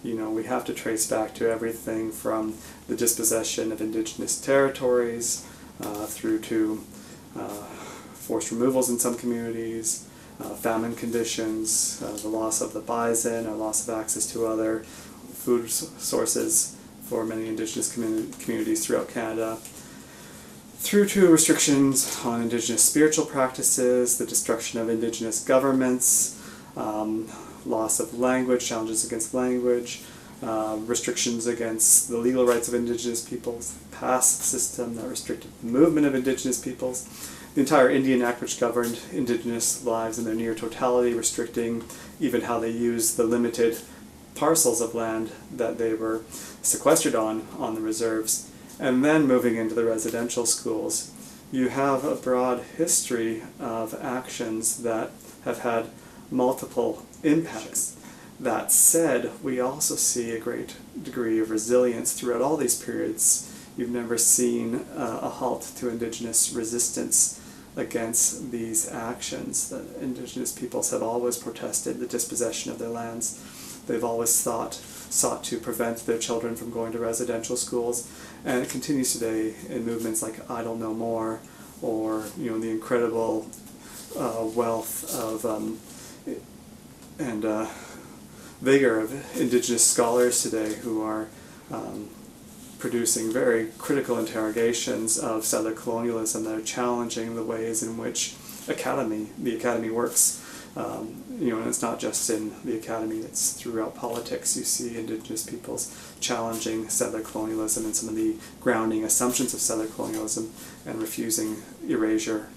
we have to trace back to everything from the dispossession of Indigenous territories through to forced removals in some communities, famine conditions, the loss of the bison, or loss of access to other food sources for many Indigenous communities throughout Canada, through to restrictions on Indigenous spiritual practices, the destruction of Indigenous governments, loss of language, challenges against language, restrictions against the legal rights of Indigenous peoples, past system that restricted the movement of Indigenous peoples, the entire Indian Act which governed Indigenous lives in their near totality, restricting even how they used the limited parcels of land that they were sequestered on the reserves, and then moving into the residential schools. You have a broad history of actions that have had multiple impacts. That said, we also see a great degree of resilience throughout all these periods. You've never seen a halt to Indigenous resistance against these actions. The Indigenous peoples have always protested the dispossession of their lands. They've always sought to prevent their children from going to residential schools, and it continues today in movements like Idle No More, or the incredible wealth of and vigor of Indigenous scholars today who are producing very critical interrogations of settler colonialism that are challenging the ways in which the academy works. And it's not just in the academy, it's throughout politics. You see Indigenous peoples challenging settler colonialism and some of the grounding assumptions of settler colonialism and refusing erasure